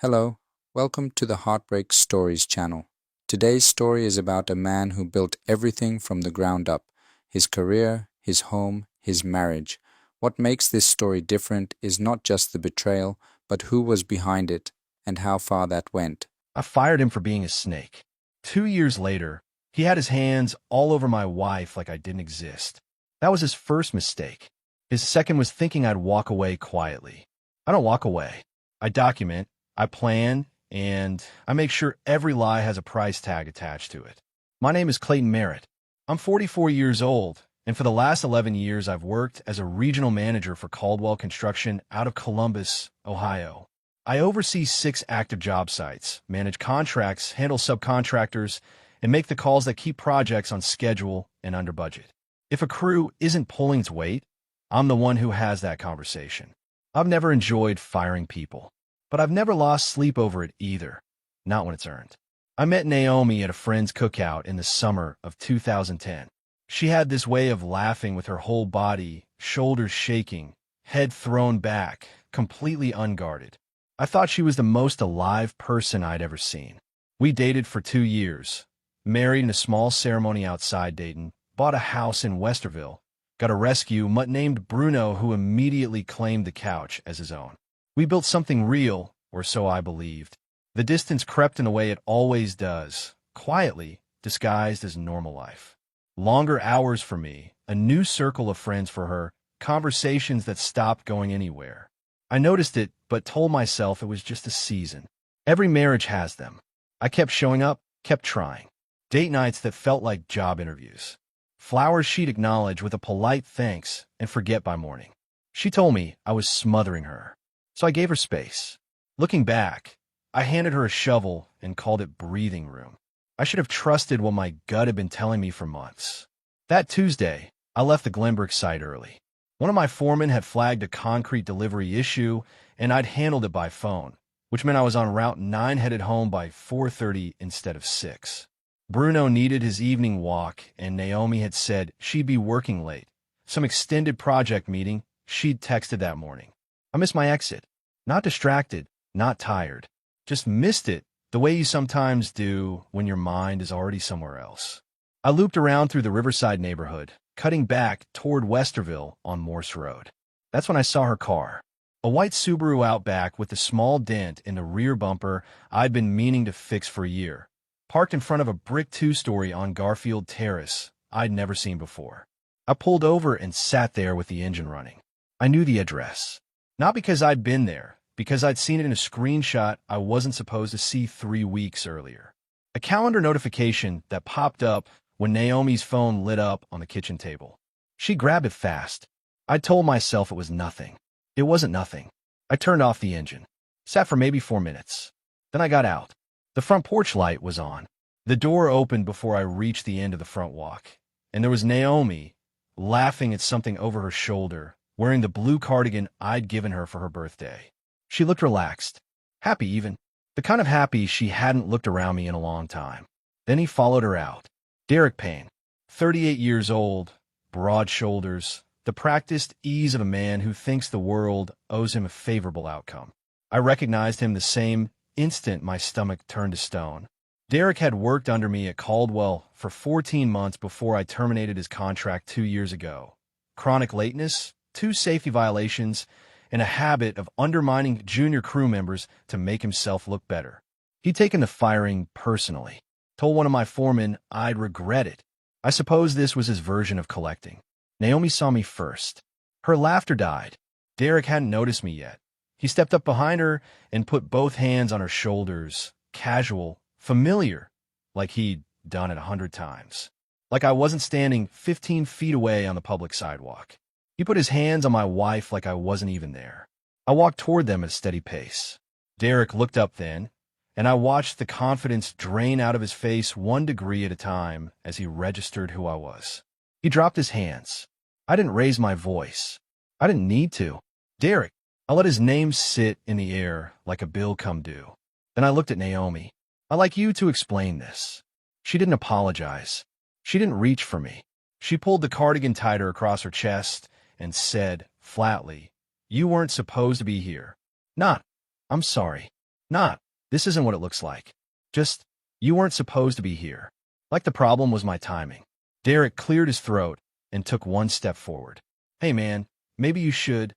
Hello, welcome to the Heartbreak Stories channel. Today's story is about a man who built everything from the ground up: his career, his home, his marriage. What makes this story different is not just the betrayal, but who was behind it and how far that went. I fired him for being a snake. 2 years later, he had his hands all over my wife like I didn't exist. That was his first mistake. His second was thinking I'd walk away quietly. I don't walk away. I document, I plan, and I make sure every lie has a price tag attached to it. My name is Clayton Merritt. I'm 44 years old, and for the last 11 years I've worked as a regional manager for Caldwell Construction out of Columbus, Ohio. I oversee 6 active job sites, manage contracts, handle subcontractors, and make the calls that keep projects on schedule and under budget. If a crew isn't pulling its weight, I'm the one who has that conversation. I've never enjoyed firing people, but I've never lost sleep over it either, not when it's earned. I met Naomi at a friend's cookout in the summer of 2010. She had this way of laughing with her whole body, shoulders shaking, head thrown back, completely unguarded. I thought she was the most alive person I'd ever seen. We dated for 2 years, married in a small ceremony outside Dayton, bought a house in Westerville, got a rescue mutt named Bruno who immediately claimed the couch as his own. We built something real, or so I believed. The distance crept in the way it always does, quietly, disguised as normal life. Longer hours for me, a new circle of friends for her, conversations that stopped going anywhere. I noticed it, but told myself it was just a season. Every marriage has them. I kept showing up, kept trying. Date nights that felt like job interviews. Flowers she'd acknowledge with a polite thanks and forget by morning. She told me I was smothering her, so I gave her space. Looking back, I handed her a shovel and called it breathing room. I should have trusted what my gut had been telling me for months. That Tuesday, I left the Glenbrook site early. One of my foremen had flagged a concrete delivery issue, and I'd handled it by phone, which meant I was on Route 9 headed home by 4:30 instead of 6. Bruno needed his evening walk, and Naomi had said she'd be working late. Some extended project meeting she'd texted that morning. I missed my exit. Not distracted, not tired. Just missed it the way you sometimes do when your mind is already somewhere else. I looped around through the Riverside neighborhood, cutting back toward Westerville on Morse Road. That's when I saw her car. A white Subaru Outback with a small dent in the rear bumper I'd been meaning to fix for a year, parked in front of a brick 2-story on Garfield Terrace I'd never seen before. I pulled over and sat there with the engine running. I knew the address. Not because I'd been there, because I'd seen it in a screenshot I wasn't supposed to see 3 weeks earlier. A calendar notification that popped up when Naomi's phone lit up on the kitchen table. She grabbed it fast. I told myself it was nothing. It wasn't nothing. I turned off the engine, sat for maybe 4 minutes. Then I got out. The front porch light was on. The door opened before I reached the end of the front walk, and there was Naomi, laughing at something over her shoulder, wearing the blue cardigan I'd given her for her birthday. She looked relaxed, happy even, the kind of happy she hadn't looked around me in a long time. Then he followed her out. Derek Payne, 38 years old, broad shoulders, the practiced ease of a man who thinks the world owes him a favorable outcome. I recognized him the same instant my stomach turned to stone. Derek had worked under me at Caldwell for 14 months before I terminated his contract 2 years ago. Chronic lateness, 2 safety violations, and a habit of undermining junior crew members to make himself look better. He'd taken the firing personally. Told one of my foremen I'd regret it. I suppose this was his version of collecting. Naomi saw me first. Her laughter died. Derek hadn't noticed me yet. He stepped up behind her and put both hands on her shoulders, casual, familiar, like he'd done it 100 times. Like I wasn't standing 15 feet away on the public sidewalk. He put his hands on my wife like I wasn't even there. I walked toward them at a steady pace. Derek looked up then, and I watched the confidence drain out of his face 1 degree at a time as he registered who I was. He dropped his hands. I didn't raise my voice. I didn't need to. Derek. I let his name sit in the air like a bill come due. Then I looked at Naomi. I'd like you to explain this. She didn't apologize. She didn't reach for me. She pulled the cardigan tighter across her chest and said, flatly, "You weren't supposed to be here." Not, "I'm sorry." Not, this isn't what it looks like. Just, you weren't supposed to be here. Like the problem was my timing. Derek cleared his throat and took one step forward. Hey man, maybe you should.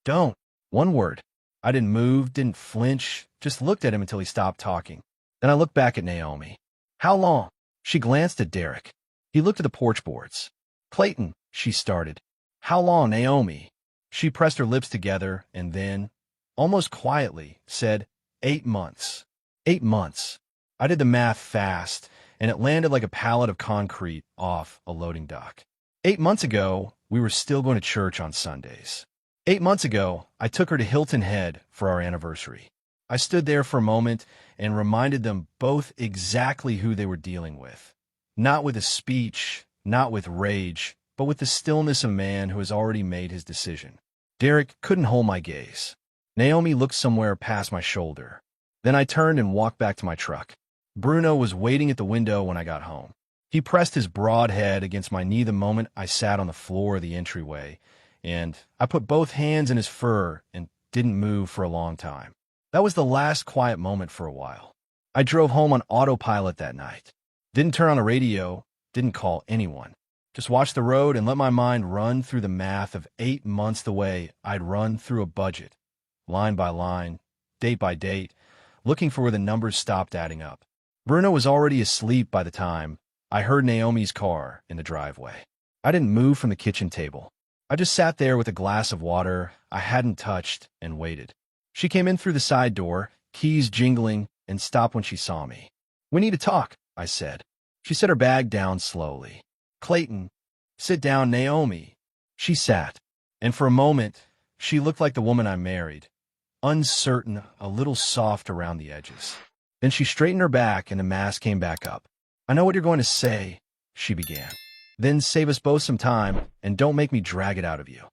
Don't. One word. I didn't move, didn't flinch, just looked at him until he stopped talking. Then I looked back at Naomi. How long? She glanced at Derek. He looked at the porch boards. Clayton, she started. How long, Naomi? She pressed her lips together and then, almost quietly, said, 8 months. 8 months. I did the math fast, and it landed like a pallet of concrete off a loading dock. 8 months ago, we were still going to church on Sundays. 8 months ago, I took her to Hilton Head for our anniversary. I stood there for a moment and reminded them both exactly who they were dealing with. Not with a speech, not with rage, but with the stillness of a man who has already made his decision. Derek couldn't hold my gaze. Naomi looked somewhere past my shoulder. Then I turned and walked back to my truck. Bruno was waiting at the window when I got home. He pressed his broad head against my knee the moment I sat on the floor of the entryway, and I put both hands in his fur and didn't move for a long time. That was the last quiet moment for a while. I drove home on autopilot that night. Didn't turn on the radio, didn't call anyone. Just watched the road and let my mind run through the math of 8 months the way I'd run through a budget, line by line, date by date, looking for where the numbers stopped adding up. Bruno was already asleep by the time I heard Naomi's car in the driveway. I didn't move from the kitchen table. I just sat there with a glass of water I hadn't touched and waited. She came in through the side door, keys jingling, and stopped when she saw me. We need to talk, I said. She set her bag down slowly. Clayton, sit down, Naomi. She sat, and for a moment, she looked like the woman I married, uncertain, a little soft around the edges. Then she straightened her back and the mask came back up. I know what you're going to say, she began. Then save us both some time and don't make me drag it out of you.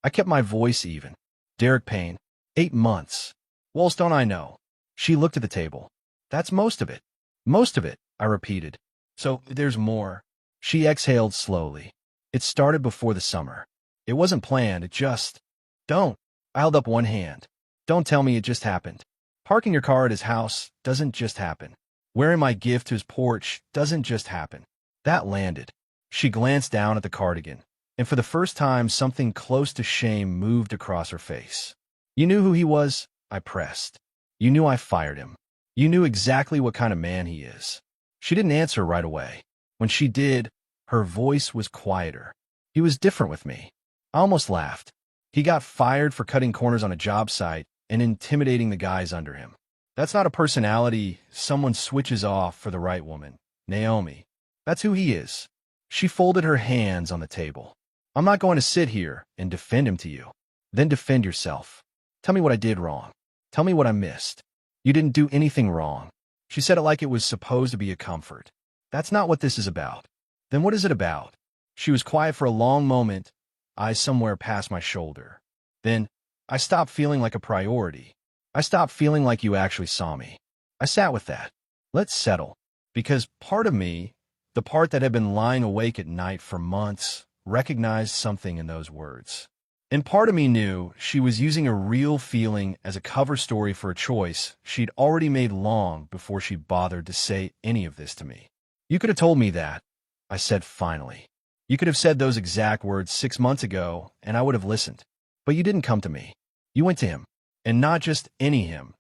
I kept my voice even. Derek Payne, 8 months. Walls, don't I know? She looked at the table. That's most of it. Most of it, I repeated. So there's more. She exhaled slowly. It started before the summer. It wasn't planned, it just... Don't. I held up one hand. Don't tell me it just happened. Parking your car at his house doesn't just happen. Wearing my gift to his porch doesn't just happen. That landed. She glanced down at the cardigan, and for the first time something close to shame moved across her face. You knew who he was? I pressed. You knew I fired him. You knew exactly what kind of man he is. She didn't answer right away. When she did, her voice was quieter. He was different with me. I almost laughed. He got fired for cutting corners on a job site and intimidating the guys under him. That's not a personality someone switches off for the right woman. Naomi. That's who he is. She folded her hands on the table. I'm not going to sit here and defend him to you. Then defend yourself. Tell me what I did wrong. Tell me what I missed. You didn't do anything wrong. She said it like it was supposed to be a comfort. That's not what this is about. Then what is it about? She was quiet for a long moment, eyes somewhere past my shoulder. Then I stopped feeling like a priority. I stopped feeling like you actually saw me. I sat with that. Let's settle. Because part of me, the part that had been lying awake at night for months, recognized something in those words. And part of me knew she was using a real feeling as a cover story for a choice she'd already made long before she bothered to say any of this to me. You could have told me that, I said finally. You could have said those exact words 6 months ago, and I would have listened. But you didn't come to me. You went to him. And not just any him.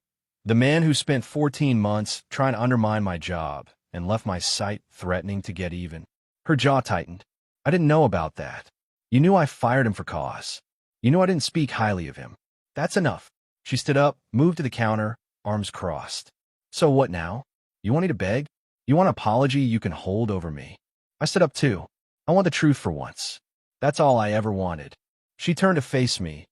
The man who spent 14 months trying to undermine my job and left my sight threatening to get even. Her jaw tightened. I didn't know about that. You knew I fired him for cause. You knew I didn't speak highly of him. That's enough. She stood up, moved to the counter, arms crossed. So what now? You want me to beg? You want an apology you can hold over me? I stood up too. I want the truth for once. That's all I ever wanted. She turned to face me,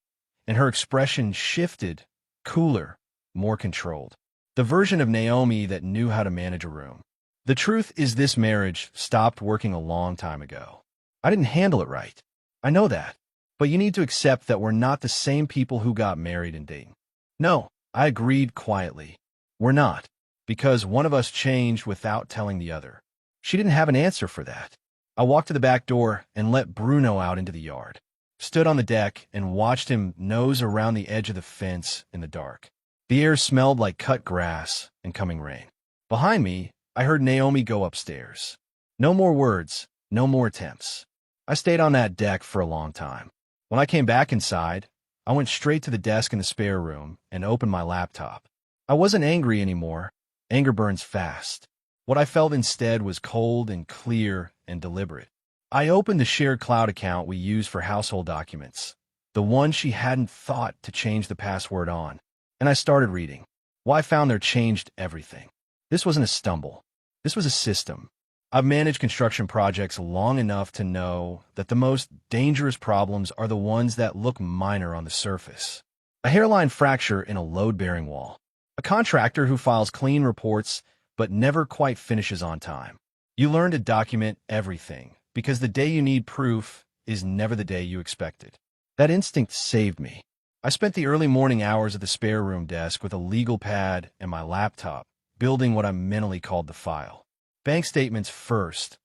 and her expression shifted, cooler, more controlled. The version of Naomi that knew how to manage a room. The truth is this marriage stopped working a long time ago. I didn't handle it right. I know that. But you need to accept that we're not the same people who got married and dating. No, I agreed quietly. We're not. Because one of us changed without telling the other. She didn't have an answer for that. I walked to the back door and let Bruno out into the yard. Stood on the deck and watched him nose around the edge of the fence in the dark. The air smelled like cut grass and coming rain. Behind me, I heard Naomi go upstairs. No more words, no more attempts. I stayed on that deck for a long time. When I came back inside, I went straight to the desk in the spare room and opened my laptop. I wasn't angry anymore. Anger burns fast. What I felt instead was cold and clear and deliberate. I opened the shared cloud account we use for household documents, the one she hadn't thought to change the password on, and I started reading. Well, I found there changed everything. This wasn't a stumble. This was a system. I've managed construction projects long enough to know that the most dangerous problems are the ones that look minor on the surface. A hairline fracture in a load-bearing wall. A contractor who files clean reports but never quite finishes on time. You learn to document everything, because the day you need proof is never the day you expected. That instinct saved me. I spent the early morning hours at the spare room desk with a legal pad and my laptop, building what I mentally called the file. Bank statements first.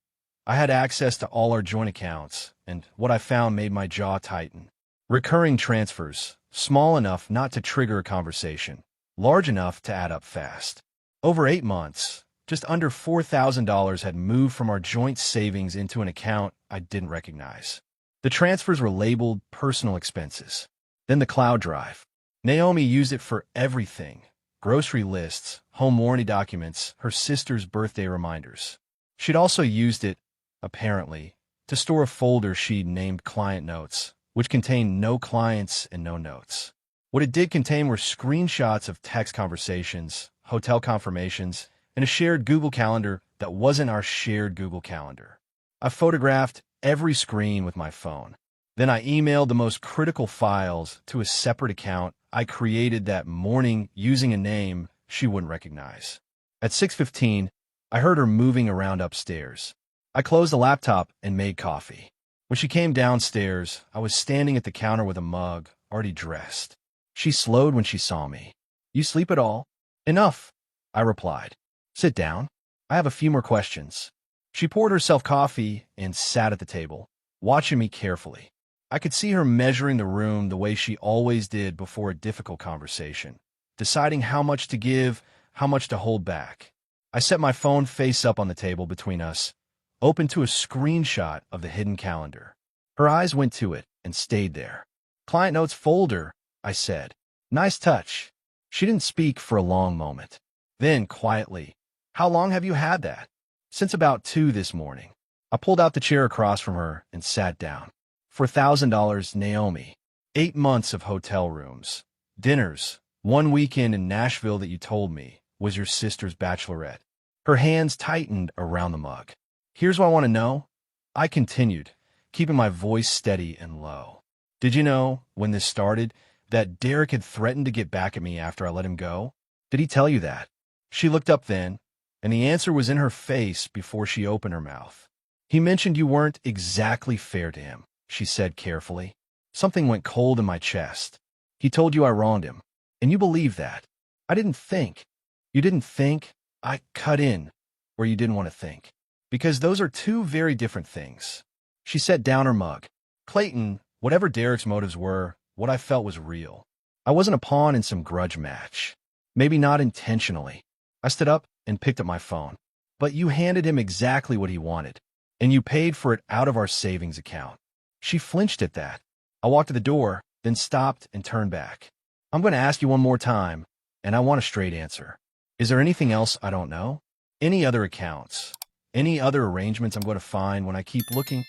I had access to all our joint accounts, and what I found made my jaw tighten. Recurring transfers, small enough not to trigger a conversation, large enough to add up fast. Over 8 months, just under $4,000 had moved from our joint savings into an account I didn't recognize. The transfers were labeled personal expenses. Then the cloud drive. Naomi used it for everything. Grocery lists, home warranty documents, her sister's birthday reminders. She'd also used it, apparently, to store a folder she'd named Client Notes, which contained no clients and no notes. What it did contain were screenshots of text conversations, hotel confirmations, and a shared Google Calendar that wasn't our shared Google Calendar. I photographed every screen with my phone. Then I emailed the most critical files to a separate account I created that morning using a name she wouldn't recognize. At 6:15, I heard her moving around upstairs. I closed the laptop and made coffee. When she came downstairs, I was standing at the counter with a mug, already dressed. She slowed when she saw me. "You sleep at all?" "Enough," I replied. "Sit down. I have a few more questions." She poured herself coffee and sat at the table, watching me carefully. I could see her measuring the room the way she always did before a difficult conversation, deciding how much to give, how much to hold back. I set my phone face up on the table between us, open to a screenshot of the hidden calendar. Her eyes went to it and stayed there. "Client Notes folder," I said. "Nice touch." She didn't speak for a long moment. Then, quietly, "How long have you had that?" "Since about 2 this morning." I pulled out the chair across from her and sat down. $4,000, Naomi. 8 months of hotel rooms. Dinners. One weekend in Nashville that you told me was your sister's bachelorette. Her hands tightened around the mug. "Here's what I want to know," I continued, keeping my voice steady and low. "Did you know, when this started, that Derek had threatened to get back at me after I let him go? Did he tell you that?" She looked up then, and the answer was in her face before she opened her mouth. "He mentioned you weren't exactly fair to him," she said carefully. Something went cold in my chest. "He told you I wronged him, and you believe that." "I didn't think." "You didn't think?" I cut in where you didn't want to think. "Because those are two very different things." She set down her mug. "Clayton, whatever Derek's motives were, what I felt was real. I wasn't a pawn in some grudge match. Maybe not intentionally." I stood up and picked up my phone. "But you handed him exactly what he wanted, and you paid for it out of our savings account." She flinched at that. I walked to the door, then stopped and turned back. "I'm going to ask you one more time, and I want a straight answer. Is there anything else I don't know? Any other accounts? Any other arrangements I'm going to find when I keep looking?"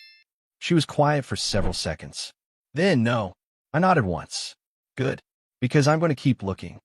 She was quiet for several seconds. "Then, no." I nodded once. "Good, because I'm going to keep looking."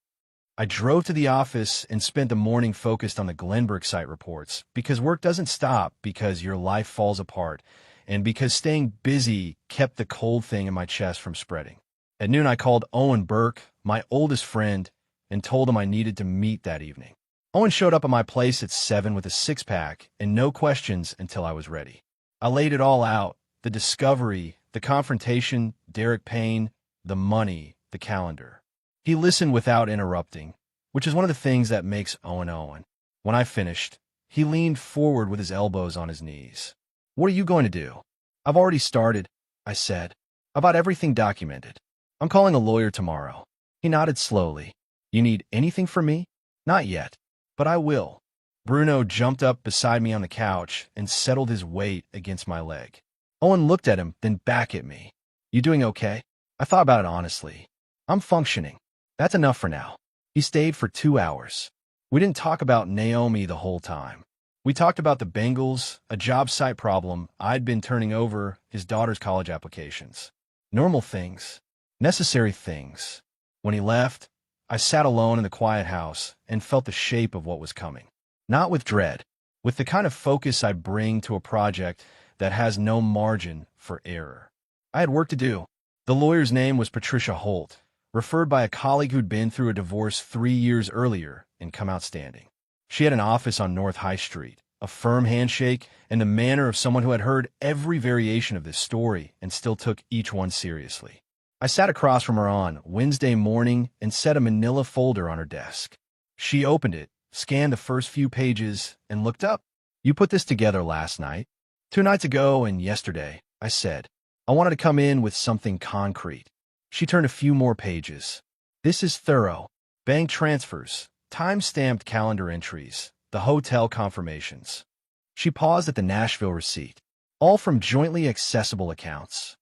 I drove to the office and spent the morning focused on the Glenberg site reports, because work doesn't stop because your life falls apart, and because staying busy kept the cold thing in my chest from spreading. At noon, I called Owen Burke, my oldest friend, and told him I needed to meet that evening. Owen showed up at my place at 7 with a six-pack and no questions until I was ready. I laid it all out: the discovery, the confrontation, Derek Payne, the money, the calendar. He listened without interrupting, which is one of the things that makes Owen Owen. When I finished, he leaned forward with his elbows on his knees. "What are you going to do?" "I've already started," I said. "About everything documented. I'm calling a lawyer tomorrow." He nodded slowly. You need anything from me? Not yet, but I will. Bruno jumped up beside me on the couch and settled his weight against my leg. Owen looked at him, then back at me. You doing okay? I thought about it honestly. I'm functioning. That's enough for now. He stayed for 2 hours. We didn't talk about Naomi the whole time. We talked about the Bengals, a job site problem I'd been turning over, his daughter's college applications. Normal things. Necessary things. When he left, I sat alone in the quiet house and felt the shape of what was coming. Not with dread, with the kind of focus I bring to a project that has no margin for error. I had work to do. The lawyer's name was Patricia Holt, referred by a colleague who'd been through a divorce 3 years earlier and come out standing. She had an office on North High Street, a firm handshake, and the manner of someone who had heard every variation of this story and still took each one seriously. I sat across from her on Wednesday morning and set a manila folder on her desk. She opened it, scanned the first few pages, and looked up. You put this together last night. 2 nights ago and yesterday, I said. I wanted to come in with something concrete. She turned a few more pages. This is thorough. Bank transfers, time-stamped calendar entries, the hotel confirmations. She paused at the Nashville receipt. All from jointly accessible accounts.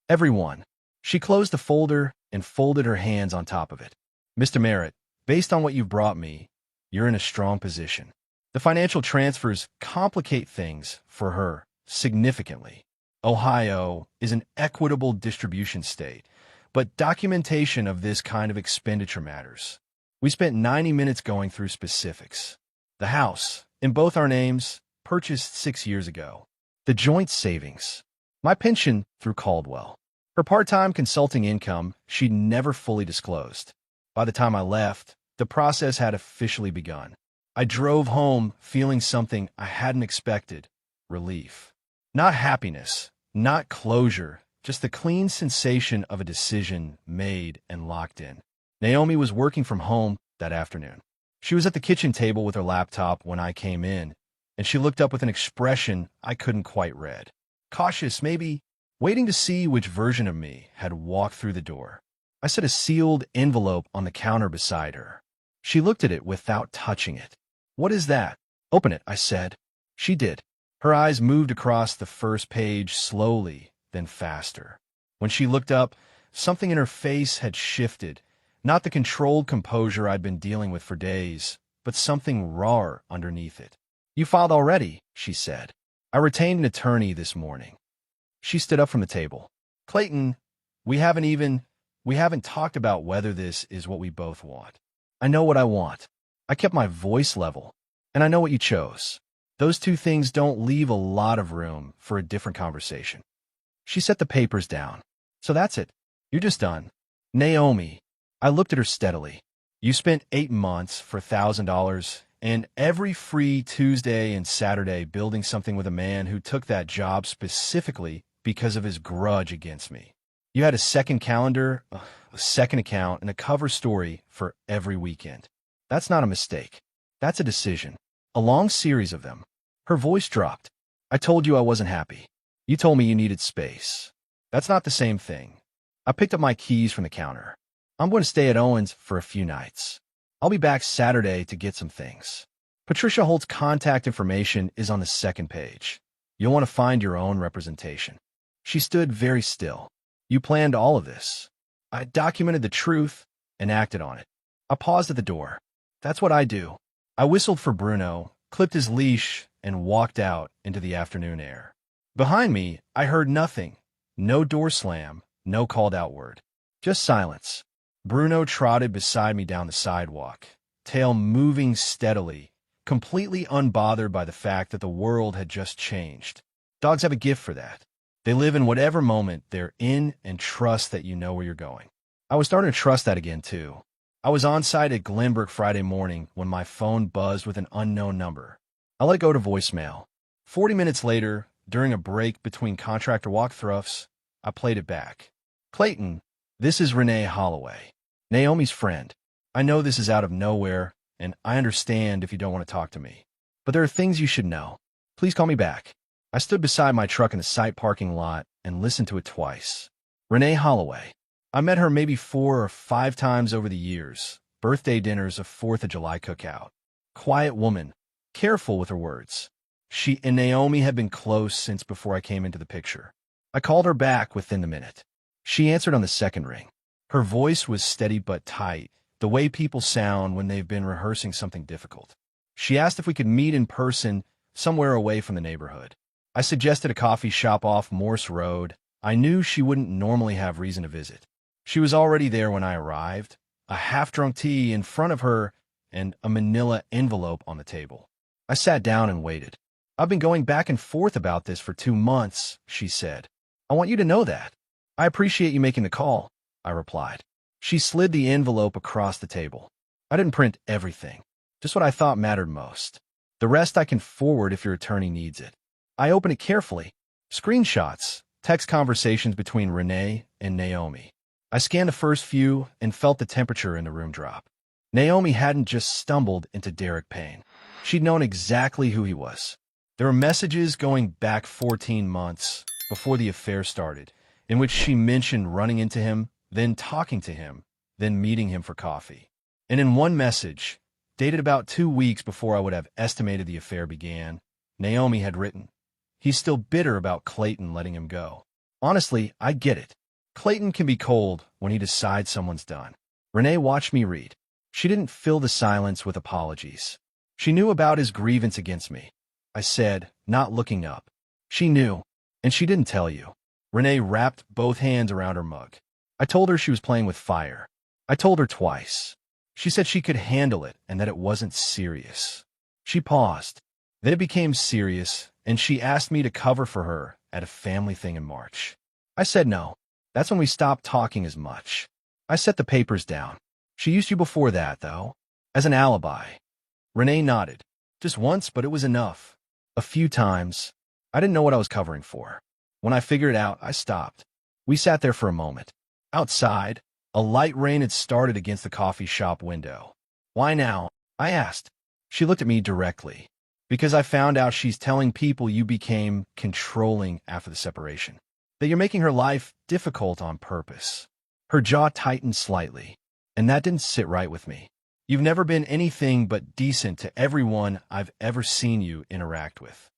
Every one. She closed the folder and folded her hands on top of it. Mr. Merritt, based on what you've brought me, you're in a strong position. The financial transfers complicate things for her significantly. Ohio is an equitable distribution state, but documentation of this kind of expenditure matters. We spent 90 minutes going through specifics. The house, in both our names, purchased 6 years ago. The joint savings. My pension through Caldwell. Her part-time consulting income she'd never fully disclosed. By the time I left, the process had officially begun. I drove home feeling something I hadn't expected. Relief. Not happiness, not closure, just the clean sensation of a decision made and locked in. Naomi was working from home that afternoon. She was at the kitchen table with her laptop when I came in, and she looked up with an expression I couldn't quite read. Cautious, maybe, waiting to see which version of me had walked through the door. I set a sealed envelope on the counter beside her. She looked at it without touching it. What is that? Open it, I said. She did. Her eyes moved across the first page slowly, then faster. When she looked up, something in her face had shifted, not the controlled composure I'd been dealing with for days, but something rawer underneath it. You filed already, she said. I retained an attorney this morning. She stood up from the table. Clayton, we haven't talked about whether this is what we both want. I know what I want. I kept my voice level, and I know what you chose. Those two things don't leave a lot of room for a different conversation. She set the papers down. So that's it. You're just done. Naomi. I looked at her steadily. You spent 8 months for $1,000 and every free Tuesday and Saturday building something with a man who took that job specifically because of his grudge against me. You had a second calendar, a second account, and a cover story for every weekend. That's not a mistake. That's a decision. A long series of them. Her voice dropped. I told you I wasn't happy. You told me you needed space. That's not the same thing. I picked up my keys from the counter. I'm going to stay at Owen's for a few nights. I'll be back Saturday to get some things. Patricia Holt's contact information is on the second page. You'll want to find your own representation. She stood very still. You planned all of this. I documented the truth and acted on it. I paused at the door. That's what I do. I whistled for Bruno, clipped his leash, and walked out into the afternoon air. Behind me, I heard nothing. No door slam, no called out word. Just silence. Bruno trotted beside me down the sidewalk, tail moving steadily, completely unbothered by the fact that the world had just changed. Dogs have a gift for that. They live in whatever moment they're in and trust that you know where you're going. I was starting to trust that again, too. I was on site at Glenbrook Friday morning when my phone buzzed with an unknown number. I let it go to voicemail. 40 minutes later, during a break between contractor walkthroughs, I played it back. Clayton, this is Renee Holloway, Naomi's friend. I know this is out of nowhere, and I understand if you don't want to talk to me. But there are things you should know. Please call me back. I stood beside my truck in the site parking lot and listened to it twice. Renee Holloway. I met her maybe 4 or 5 times over the years, birthday dinners, a 4th of July cookout. Quiet woman, careful with her words. She and Naomi had been close since before I came into the picture. I called her back within the minute. She answered on the second ring. Her voice was steady but tight, the way people sound when they've been rehearsing something difficult. She asked if we could meet in person somewhere away from the neighborhood. I suggested a coffee shop off Morse Road. I knew she wouldn't normally have reason to visit. She was already there when I arrived, a half-drunk tea in front of her and a manila envelope on the table. I sat down and waited. I've been going back and forth about this for 2 months, she said. I want you to know that. I appreciate you making the call, I replied. She slid the envelope across the table. I didn't print everything, just what I thought mattered most. The rest I can forward if your attorney needs it. I opened it carefully. Screenshots, text conversations between Renee and Naomi. I scanned the first few and felt the temperature in the room drop. Naomi hadn't just stumbled into Derek Payne. She'd known exactly who he was. There were messages going back 14 months before the affair started, in which she mentioned running into him, then talking to him, then meeting him for coffee. And in one message, dated about 2 weeks before I would have estimated the affair began, Naomi had written, "He's still bitter about Clayton letting him go. Honestly, I get it. Clayton can be cold when he decides someone's done." Renee watched me read. She didn't fill the silence with apologies. She knew about his grievance against me. I said, not looking up. She knew, and she didn't tell you. Renee wrapped both hands around her mug. I told her she was playing with fire. I told her twice. She said she could handle it and that it wasn't serious. She paused. Then it became serious, and she asked me to cover for her at a family thing in March. I said no. That's when we stopped talking as much. I set the papers down. She used you before that, though, as an alibi. Renee nodded. Just once, but it was enough. A few times. I didn't know what I was covering for. When I figured it out, I stopped. We sat there for a moment. Outside, a light rain had started against the coffee shop window. "Why now?" I asked. She looked at me directly. "Because I found out she's telling people you became controlling after the separation. That you're making her life difficult on purpose." Her jaw tightened slightly, and that didn't sit right with me. "You've never been anything but decent to everyone I've ever seen you interact with."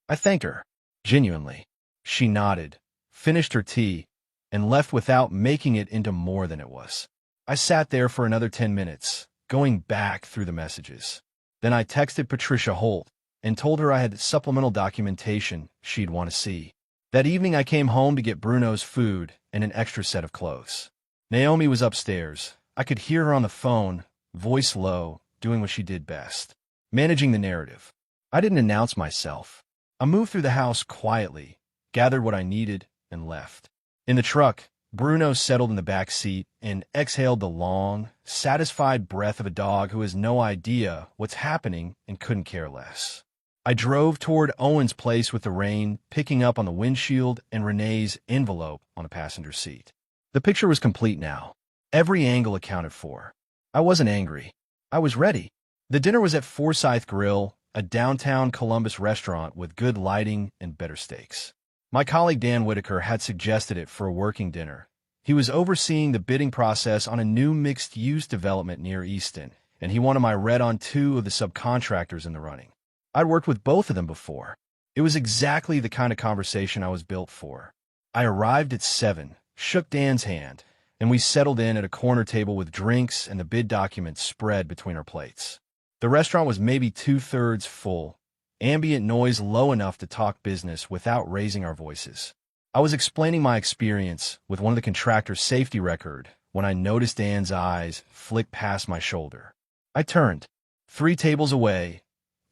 I thanked her, genuinely. She nodded, finished her tea, and left without making it into more than it was. I sat there for another 10 minutes, going back through the messages. Then I texted Patricia Holt and told her I had supplemental documentation she'd want to see. That evening I came home to get Bruno's food and an extra set of clothes. Naomi was upstairs. I could hear her on the phone, voice low, doing what she did best, managing the narrative. I didn't announce myself. I moved through the house quietly, gathered what I needed, and left. In the truck, Bruno settled in the back seat and exhaled the long, satisfied breath of a dog who has no idea what's happening and couldn't care less. I drove toward Owen's place with the rain picking up on the windshield and Renee's envelope on the passenger seat. The picture was complete now. Every angle accounted for. I wasn't angry. I was ready. The dinner was at Forsyth Grill, a downtown Columbus restaurant with good lighting and better steaks. My colleague Dan Whitaker had suggested it for a working dinner. He was overseeing the bidding process on a new mixed-use development near Easton, and he wanted my red on 2 of the subcontractors in the running. I'd worked with both of them before. It was exactly the kind of conversation I was built for. I arrived at 7, shook Dan's hand, and we settled in at a corner table with drinks and the bid documents spread between our plates. The restaurant was maybe 2/3 full, ambient noise low enough to talk business without raising our voices. I was explaining my experience with one of the contractor's safety record when I noticed Dan's eyes flick past my shoulder. I turned. 3 tables away,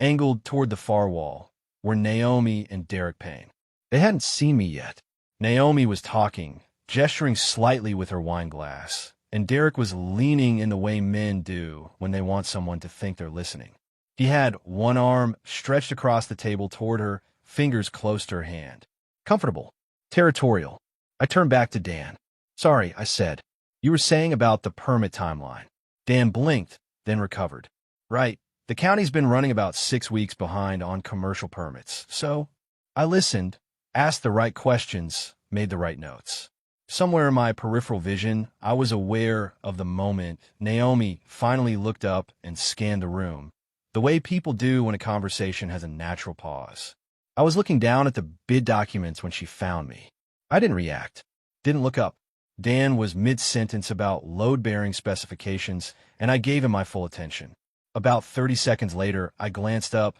angled toward the far wall, were Naomi and Derek Payne. They hadn't seen me yet. Naomi was talking, gesturing slightly with her wine glass, and Derek was leaning in the way men do when they want someone to think they're listening. He had one arm stretched across the table toward her, fingers close to her hand. Comfortable. Territorial. I turned back to Dan. "Sorry," I said. "You were saying about the permit timeline." Dan blinked, then recovered. "Right. The county's been running about 6 weeks behind on commercial permits. So I listened, asked the right questions, made the right notes. Somewhere in my peripheral vision, I was aware of the moment Naomi finally looked up and scanned the room, the way people do when a conversation has a natural pause. I was looking down at the bid documents when she found me. I didn't react, didn't look up. Dan was mid-sentence about load-bearing specifications, and I gave him my full attention. About 30 seconds later, I glanced up,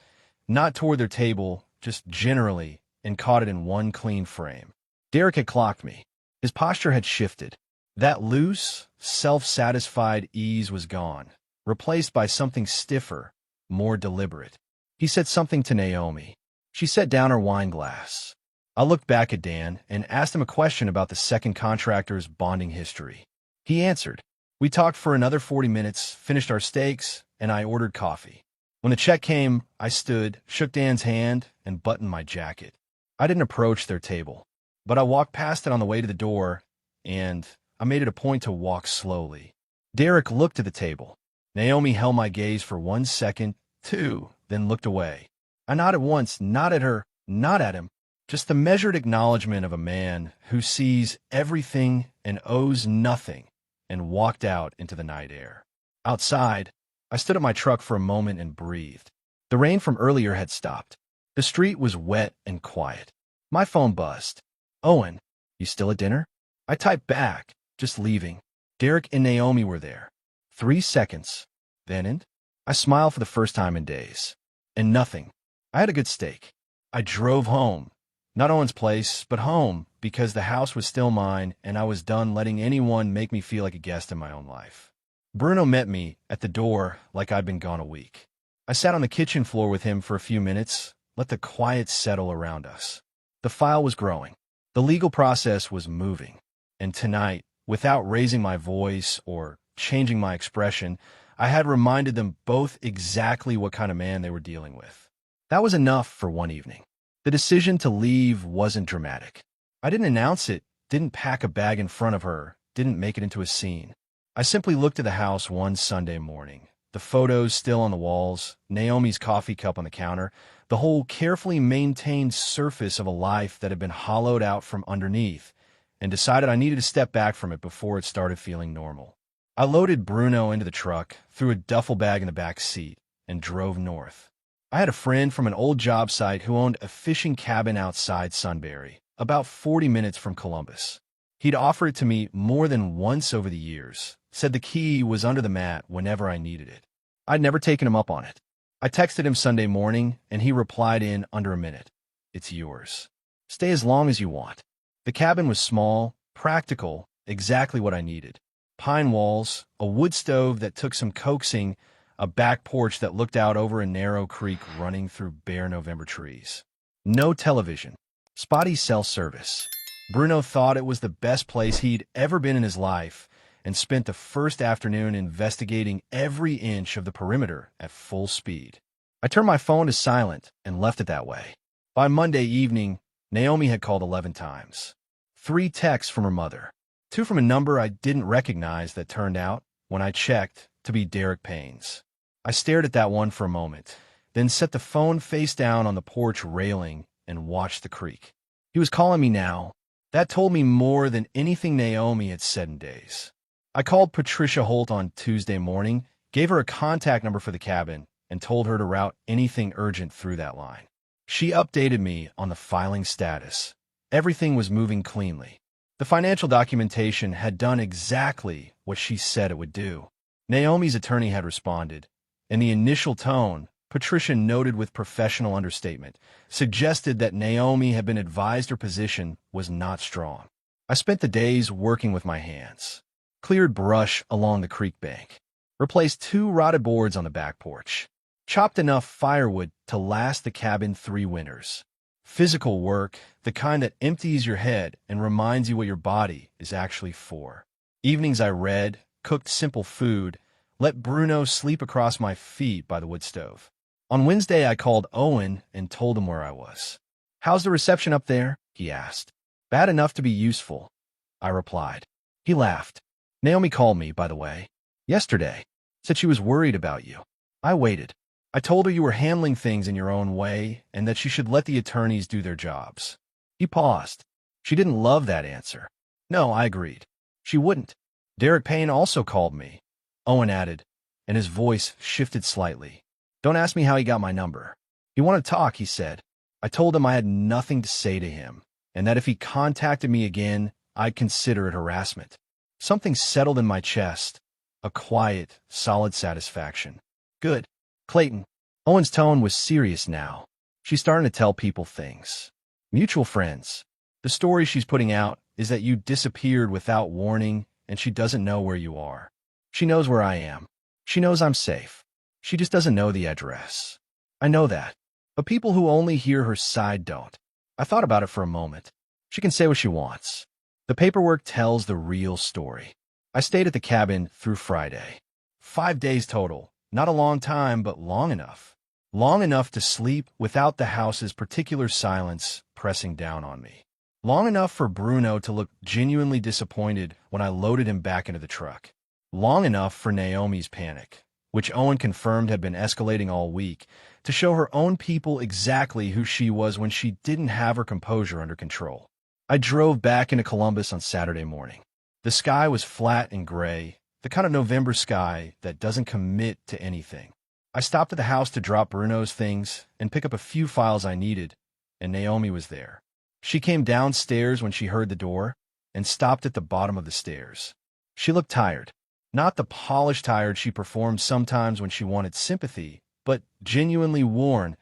not toward their table, just generally, and caught it in one clean frame. Derek had clocked me. His posture had shifted. That loose, self-satisfied ease was gone, replaced by something stiffer, more deliberate. He said something to Naomi. She set down her wine glass. I looked back at Dan and asked him a question about the second contractor's bonding history. He answered. We talked for another 40 minutes, finished our steaks, and I ordered coffee. When the check came, I stood, shook Dan's hand, and buttoned my jacket. I didn't approach their table, but I walked past it on the way to the door, and I made it a point to walk slowly. Derek looked at the table. Naomi held my gaze for 1 second, 2, then looked away. I nodded once, not at her, not at him. Just the measured acknowledgement of a man who sees everything and owes nothing, and walked out into the night air. Outside, I stood at my truck for a moment and breathed. The rain from earlier had stopped. The street was wet and quiet. My phone buzzed. Owen, you still at dinner? I typed back, just leaving. Derek and Naomi were there. 3 seconds. Then in? I smiled for the first time in days. And nothing. I had a good steak. I drove home. Not Owen's place, but home, because the house was still mine, and I was done letting anyone make me feel like a guest in my own life. Bruno met me at the door like I'd been gone a week. I sat on the kitchen floor with him for a few minutes, let the quiet settle around us. The file was growing. The legal process was moving. And tonight, without raising my voice or changing my expression, I had reminded them both exactly what kind of man they were dealing with. That was enough for one evening. The decision to leave wasn't dramatic. I didn't announce it, didn't pack a bag in front of her, didn't make it into a scene. I simply looked at the house one Sunday morning. The photos still on the walls, Naomi's coffee cup on the counter, the whole carefully maintained surface of a life that had been hollowed out from underneath, and decided I needed to step back from it before it started feeling normal. I loaded Bruno into the truck, threw a duffel bag in the back seat, and drove north. I had a friend from an old job site who owned a fishing cabin outside Sunbury, about 40 minutes from Columbus. He'd offered it to me more than once over the years, said the key was under the mat whenever I needed it. I'd never taken him up on it. I texted him Sunday morning, and he replied in under a minute. It's yours. Stay as long as you want. The cabin was small, practical, exactly what I needed. Pine walls, a wood stove that took some coaxing, a back porch that looked out over a narrow creek running through bare November trees. No television. Spotty cell service. Bruno thought it was the best place he'd ever been in his life and spent the first afternoon investigating every inch of the perimeter at full speed. I turned my phone to silent and left it that way. By Monday evening, Naomi had called 11 times. 3 texts from her mother. 2 from a number I didn't recognize that turned out, when I checked, to be Derek Payne's. I stared at that one for a moment, then set the phone face down on the porch railing and watched the creek. He was calling me now. That told me more than anything Naomi had said in days. I called Patricia Holt on Tuesday morning, gave her a contact number for the cabin, and told her to route anything urgent through that line. She updated me on the filing status. Everything was moving cleanly. The financial documentation had done exactly what she said it would do. Naomi's attorney had responded. In the initial tone, Patricia noted with professional understatement, suggested that Naomi had been advised her position was not strong. I spent the days working with my hands. Cleared brush along the creek bank. Replaced 2 rotted boards on the back porch. Chopped enough firewood to last the cabin 3 winters. Physical work, the kind that empties your head and reminds you what your body is actually for. Evenings I read, cooked simple food, let Bruno sleep across my feet by the wood stove. On Wednesday, I called Owen and told him where I was. "How's the reception up there?" he asked. "Bad enough to be useful," I replied. He laughed. "Naomi called me, by the way, yesterday. Said she was worried about you." I waited. I told her you were handling things in your own way and that she should let the attorneys do their jobs. He paused. She didn't love that answer. No, I agreed. She wouldn't. Derek Payne also called me, Owen added, and his voice shifted slightly. Don't ask me how he got my number. He wanted to talk, he said. I told him I had nothing to say to him, and that if he contacted me again, I'd consider it harassment. Something settled in my chest, a quiet, solid satisfaction. Good. Clayton. Owen's tone was serious now. She's starting to tell people things. Mutual friends. The story she's putting out is that you disappeared without warning, and she doesn't know where you are. She knows where I am. She knows I'm safe. She just doesn't know the address. I know that. But people who only hear her side don't. I thought about it for a moment. She can say what she wants. The paperwork tells the real story. I stayed at the cabin through Friday. 5 days total. Not a long time, but long enough. Long enough to sleep without the house's particular silence pressing down on me. Long enough for Bruno to look genuinely disappointed when I loaded him back into the truck. Long enough for Naomi's panic, which Owen confirmed had been escalating all week, to show her own people exactly who she was when she didn't have her composure under control. I drove back into Columbus on Saturday morning. The sky was flat and gray, the kind of November sky that doesn't commit to anything. I stopped at the house to drop Bruno's things and pick up a few files I needed, and Naomi was there. She came downstairs when she heard the door and stopped at the bottom of the stairs. She looked tired. Not the polished tired she performed sometimes when she wanted sympathy, but genuinely worn,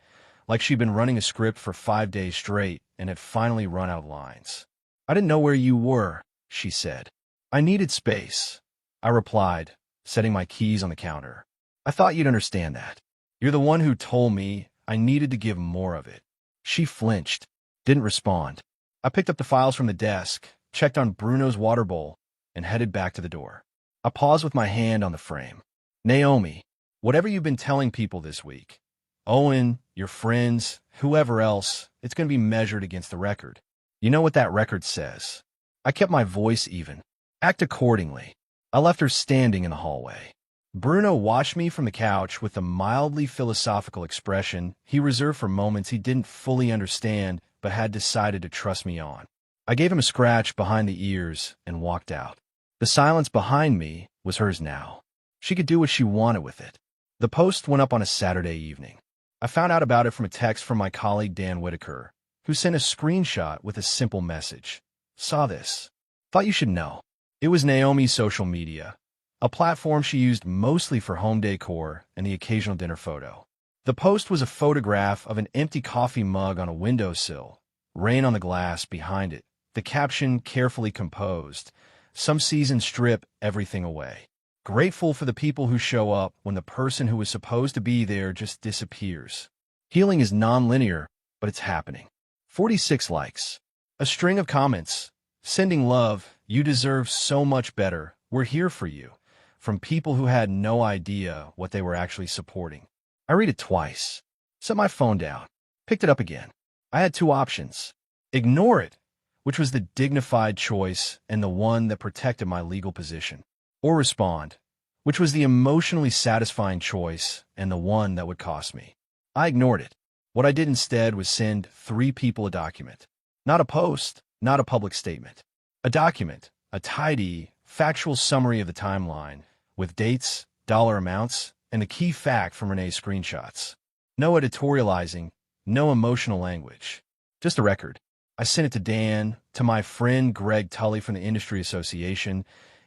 like she'd been running a script for 5 days straight and had finally run out of lines. I didn't know where you were, she said. I needed space, I replied, setting my keys on the counter. I thought you'd understand that. You're the one who told me I needed to give more of it. She flinched, didn't respond. I picked up the files from the desk, checked on Bruno's water bowl, and headed back to the door. I paused with my hand on the frame. Naomi, whatever you've been telling people this week, Owen, your friends, whoever else, it's going to be measured against the record. You know what that record says. I kept my voice even. Act accordingly. I left her standing in the hallway. Bruno watched me from the couch with the mildly philosophical expression he reserved for moments he didn't fully understand but had decided to trust me on. I gave him a scratch behind the ears and walked out. The silence behind me was hers now. She could do what she wanted with it. The post went up on a Saturday evening. I found out about it from a text from my colleague Dan Whitaker, who sent a screenshot with a simple message. Saw this. Thought you should know. It was Naomi's social media, a platform she used mostly for home decor and the occasional dinner photo. The post was a photograph of an empty coffee mug on a windowsill, rain on the glass behind it, the caption carefully composed, "Some seasons strip everything away. Grateful for the people who show up when the person who was supposed to be there just disappears. Healing is non-linear, but it's happening." 46 likes. A string of comments. Sending love, you deserve so much better, we're here for you. From people who had no idea what they were actually supporting. I read it twice. Set my phone down. Picked it up again. I had two options. Ignore it, which was the dignified choice and the one that protected my legal position. Or respond, which was the emotionally satisfying choice and the one that would cost me. I ignored it. What I did instead was send 3 people a document. Not a post, not a public statement. A document, a tidy, factual summary of the timeline, with dates, dollar amounts, and the key fact from Renee's screenshots. No editorializing, no emotional language. Just a record. I sent it to Dan, to my friend Greg Tully from the Industry Association,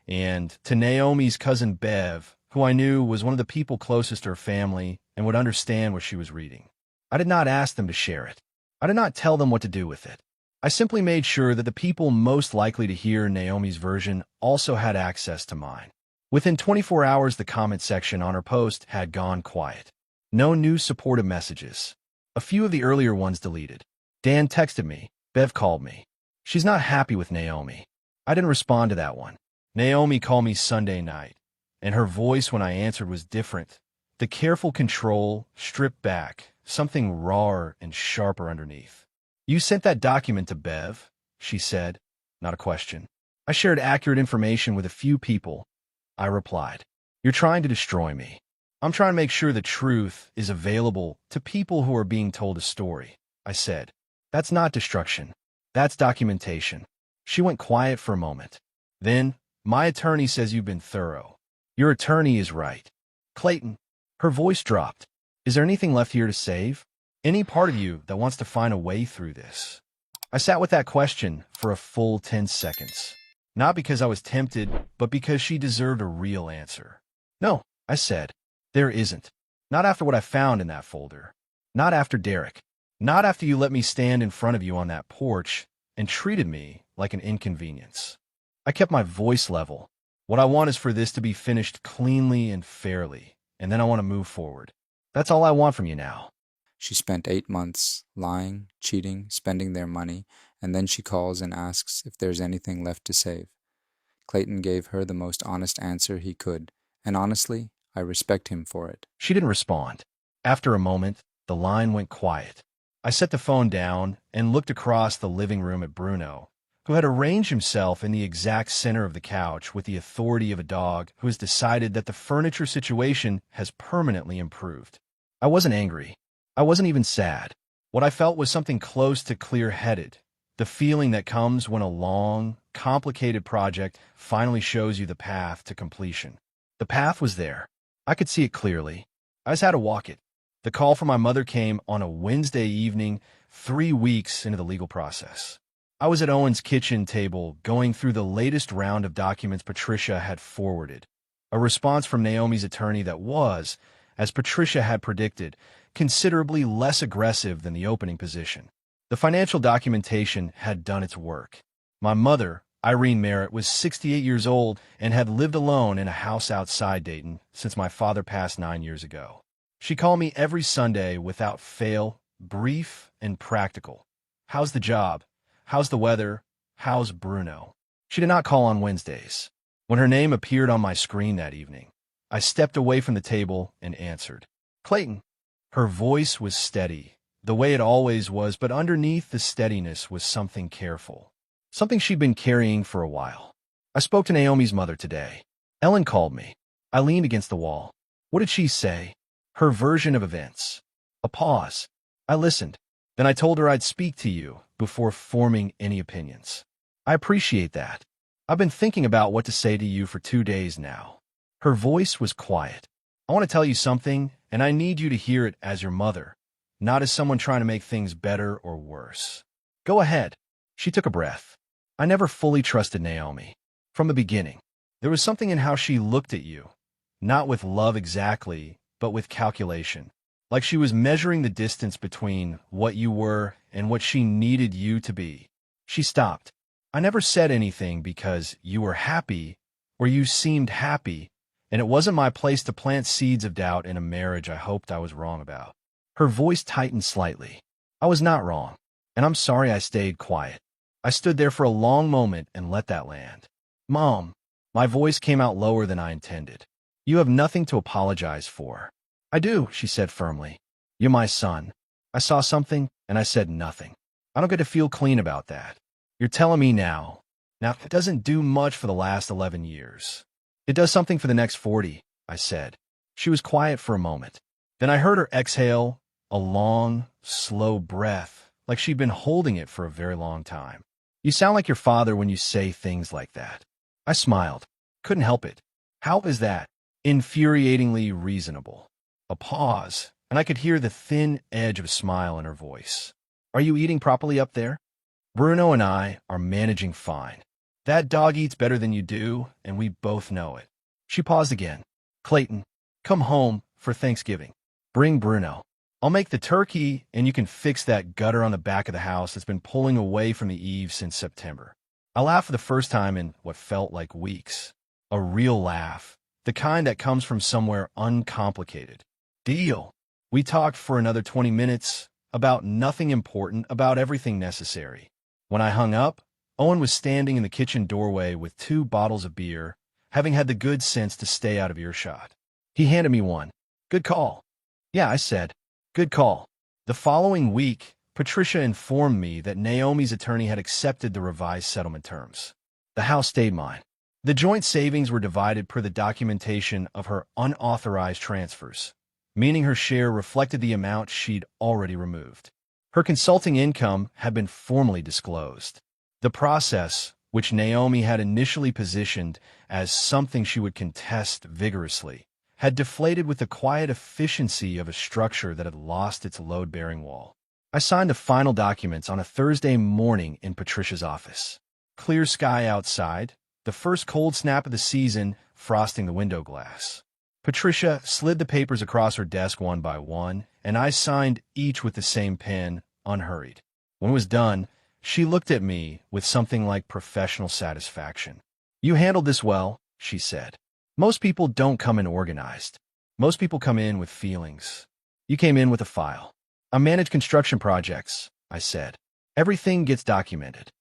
and to Naomi's cousin Bev, who I knew was one of the people closest to her family and would understand what she was reading. I did not ask them to share it. I did not tell them what to do with it. I simply made sure that the people most likely to hear Naomi's version also had access to mine. Within 24 hours, the comment section on her post had gone quiet. No new supportive messages. A few of the earlier ones deleted. Dan texted me. Bev called me. She's not happy with Naomi. I didn't respond to that one. Naomi called me Sunday night, and her voice when I answered was different. The careful control stripped back, something rawer and sharper underneath. You sent that document to Bev, she said, not a question. I shared accurate information with a few people. I replied, you're trying to destroy me. I'm trying to make sure the truth is available to people who are being told a story. I said, that's not destruction. That's documentation. She went quiet for a moment. Then, my attorney says you've been thorough. Your attorney is right. Clayton, her voice dropped. Is there anything left here to save? Any part of you that wants to find a way through this? I sat with that question for a full 10 seconds. Not because I was tempted, but because she deserved a real answer. No, I said. There isn't. Not after what I found in that folder. Not after Derek. Not after you let me stand in front of you on that porch and treated me like an inconvenience. I kept my voice level. What I want is for this to be finished cleanly and fairly, and then I want to move forward. That's all I want from you now. She spent 8 months lying, cheating, spending their money, and then she calls and asks if there's anything left to save. Clayton gave her the most honest answer he could, and honestly, I respect him for it. She didn't respond. After a moment, the line went quiet. I set the phone down and looked across the living room at Bruno, who had arranged himself in the exact center of the couch with the authority of a dog who has decided that the furniture situation has permanently improved. I wasn't angry. I wasn't even sad. What I felt was something close to clear-headed, the feeling that comes when a long, complicated project finally shows you the path to completion. The path was there. I could see it clearly. I just had to walk it. The call from my mother came on a Wednesday evening, 3 weeks into the legal process. I was at Owen's kitchen table going through the latest round of documents Patricia had forwarded, a response from Naomi's attorney that was, as Patricia had predicted, considerably less aggressive than the opening position. The financial documentation had done its work. My mother, Irene Merritt, was 68 years old and had lived alone in a house outside Dayton since my father passed 9 years ago. She called me every Sunday without fail, brief and practical. How's the job? How's the weather? How's Bruno? She did not call on Wednesdays. When her name appeared on my screen that evening, I stepped away from the table and answered. Clayton. Her voice was steady, the way it always was, but underneath the steadiness was something careful, something she'd been carrying for a while. I spoke to Naomi's mother today. Ellen called me. I leaned against the wall. What did she say? Her version of events. A pause. I listened. Then I told her I'd speak to you before forming any opinions. I appreciate that. I've been thinking about what to say to you for 2 days now. Her voice was quiet. I want to tell you something, and I need you to hear it as your mother, not as someone trying to make things better or worse. Go ahead. She took a breath. I never fully trusted Naomi. From the beginning, there was something in how she looked at you, not with love exactly, but with calculation, like she was measuring the distance between what you were and what she needed you to be. She stopped. I never said anything because you were happy or you seemed happy, and it wasn't my place to plant seeds of doubt in a marriage I hoped I was wrong about. Her voice tightened slightly. I was not wrong, and I'm sorry I stayed quiet. I stood there for a long moment and let that land. Mom, my voice came out lower than I intended. You have nothing to apologize for. I do, she said firmly. You're my son. I saw something, and I said nothing. I don't get to feel clean about that. You're telling me now. Now, it doesn't do much for the last 11 years. It does something for the next 40, I said. She was quiet for a moment. Then I heard her exhale, a long, slow breath, like she'd been holding it for a very long time. You sound like your father when you say things like that. I smiled. Couldn't help it. How is that? Infuriatingly reasonable. A pause, and I could hear the thin edge of a smile in her voice. Are you eating properly up there? Bruno and I are managing fine. That dog eats better than you do, and we both know it. She paused again. Clayton, come home for Thanksgiving. Bring Bruno. I'll make the turkey, and you can fix that gutter on the back of the house that's been pulling away from the eaves since September. I laughed for the first time in what felt like weeks. A real laugh, the kind that comes from somewhere uncomplicated. Deal. We talked for another 20 minutes, about nothing important, about everything necessary. When I hung up, Owen was standing in the kitchen doorway with 2 bottles of beer, having had the good sense to stay out of earshot. He handed me one. Good call. Yeah, I said. Good call. The following week, Patricia informed me that Naomi's attorney had accepted the revised settlement terms. The house stayed mine. The joint savings were divided per the documentation of her unauthorized transfers, meaning her share reflected the amount she'd already removed. Her consulting income had been formally disclosed. The process, which Naomi had initially positioned as something she would contest vigorously, had deflated with the quiet efficiency of a structure that had lost its load-bearing wall. I signed the final documents on a Thursday morning in Patricia's office. Clear sky outside, the first cold snap of the season frosting the window glass. Patricia slid the papers across her desk one by one, and I signed each with the same pen, unhurried. When it was done, she looked at me with something like professional satisfaction. "You handled this well," she said. "Most people don't come in organized. Most people come in with feelings. You came in with a file." "I manage construction projects," I said. "Everything gets documented."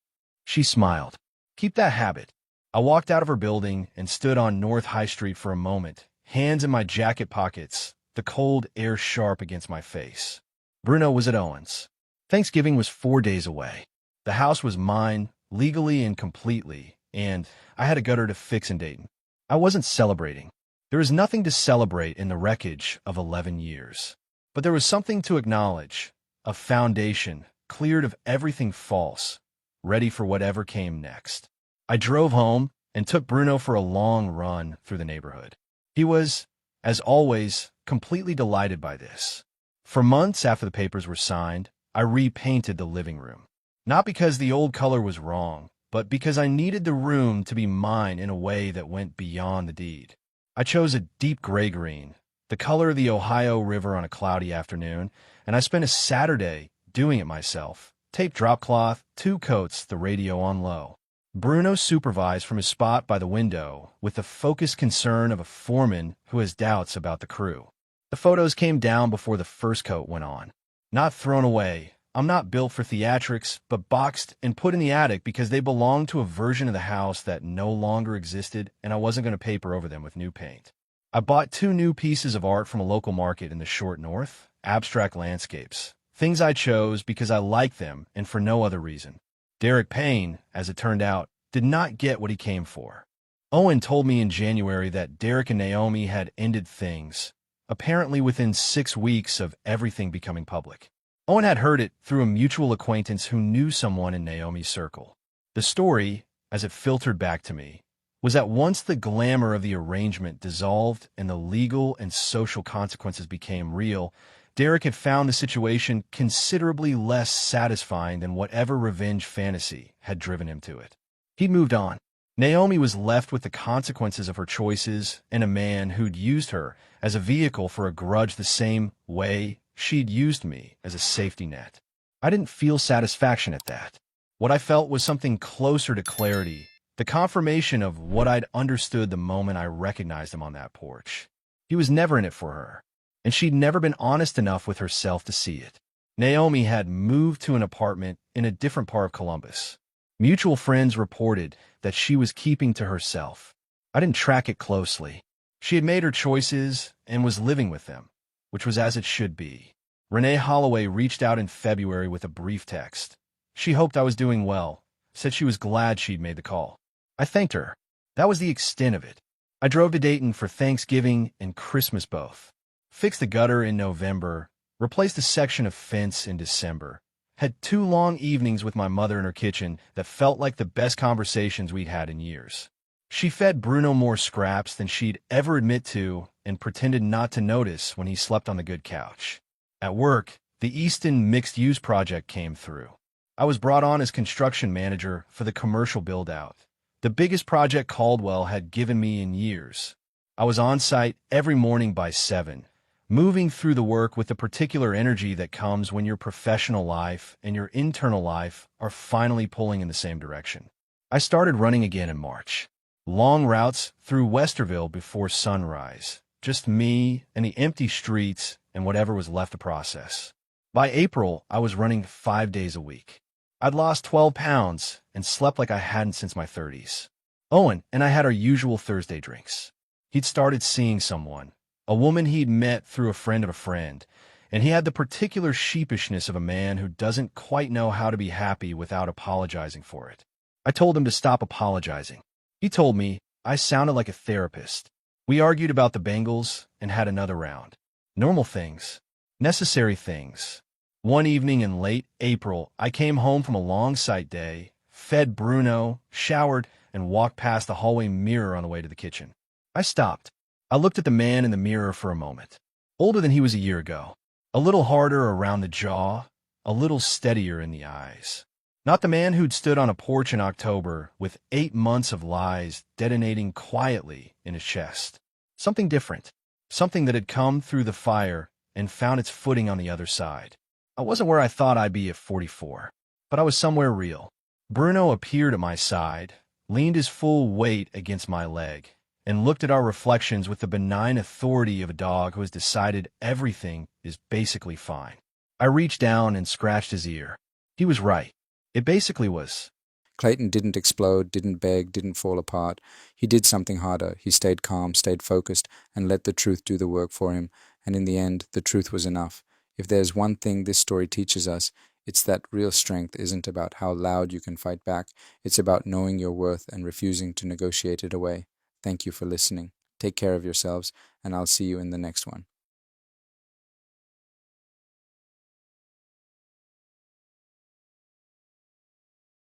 She smiled. "Keep that habit." I walked out of her building and stood on North High Street for a moment, hands in my jacket pockets, the cold air sharp against my face. Bruno was at Owen's. Thanksgiving was 4 days away. The house was mine, legally and completely, and I had a gutter to fix in Dayton. I wasn't celebrating. There is nothing to celebrate in the wreckage of 11 years. But there was something to acknowledge, a foundation cleared of everything false, ready for whatever came next. I drove home and took Bruno for a long run through the neighborhood. He was, as always, completely delighted by this. For months after the papers were signed, I repainted the living room. Not because the old color was wrong, but because I needed the room to be mine in a way that went beyond the deed. I chose a deep gray-green, the color of the Ohio River on a cloudy afternoon, and I spent a Saturday doing it myself. Tape drop cloth, 2 coats, the radio on low. Bruno supervised from his spot by the window with the focused concern of a foreman who has doubts about the crew. The photos came down before the first coat went on. Not thrown away. I'm not built for theatrics, but boxed and put in the attic because they belonged to a version of the house that no longer existed, and I wasn't going to paper over them with new paint. I bought 2 new pieces of art from a local market in the short north, abstract landscapes. Things I chose because I liked them and for no other reason. Derek Payne, as it turned out, did not get what he came for. Owen told me in January that Derek and Naomi had ended things, apparently within 6 weeks of everything becoming public. Owen had heard it through a mutual acquaintance who knew someone in Naomi's circle. The story, as it filtered back to me, was that once the glamour of the arrangement dissolved and the legal and social consequences became real, Derek had found the situation considerably less satisfying than whatever revenge fantasy had driven him to it. He'd moved on. Naomi was left with the consequences of her choices and a man who'd used her as a vehicle for a grudge the same way she'd used me as a safety net. I didn't feel satisfaction at that. What I felt was something closer to clarity, the confirmation of what I'd understood the moment I recognized him on that porch. He was never in it for her, and she'd never been honest enough with herself to see it. Naomi had moved to an apartment in a different part of Columbus. Mutual friends reported that she was keeping to herself. I didn't track it closely. She had made her choices and was living with them, which was as it should be. Renee Holloway reached out in February with a brief text. She hoped I was doing well, said she was glad she'd made the call. I thanked her. That was the extent of it. I drove to Dayton for Thanksgiving and Christmas both. Fixed the gutter in November, replaced a section of fence in December, had 2 long evenings with my mother in her kitchen that felt like the best conversations we'd had in years. She fed Bruno more scraps than she'd ever admit to and pretended not to notice when he slept on the good couch. At work, the Easton mixed-use project came through. I was brought on as construction manager for the commercial build-out, the biggest project Caldwell had given me in years. I was on site every morning by 7, moving through the work with the particular energy that comes when your professional life and your internal life are finally pulling in the same direction. I started running again in March. Long routes through Westerville before sunrise. Just me and the empty streets and whatever was left to process. By April, I was running 5 days a week. I'd lost 12 pounds and slept like I hadn't since my 30s. Owen and I had our usual Thursday drinks. He'd started seeing someone, a woman he'd met through a friend of a friend, and he had the particular sheepishness of a man who doesn't quite know how to be happy without apologizing for it. I told him to stop apologizing. He told me I sounded like a therapist. We argued about the Bengals and had another round. Normal things. Necessary things. One evening in late April, I came home from a long site day, fed Bruno, showered, and walked past the hallway mirror on the way to the kitchen. I stopped. I looked at the man in the mirror for a moment. Older than he was a year ago. A little harder around the jaw, a little steadier in the eyes. Not the man who'd stood on a porch in October with 8 months of lies detonating quietly in his chest. Something different. Something that had come through the fire and found its footing on the other side. I wasn't where I thought I'd be at 44, but I was somewhere real. Bruno appeared at my side, leaned his full weight against my leg, and looked at our reflections with the benign authority of a dog who has decided everything is basically fine. I reached down and scratched his ear. He was right. It basically was. Clayton didn't explode, didn't beg, didn't fall apart. He did something harder. He stayed calm, stayed focused, and let the truth do the work for him. And in the end, the truth was enough. If there's one thing this story teaches us, it's that real strength isn't about how loud you can fight back. It's about knowing your worth and refusing to negotiate it away. Thank you for listening. Take care of yourselves, and I'll see you in the next one.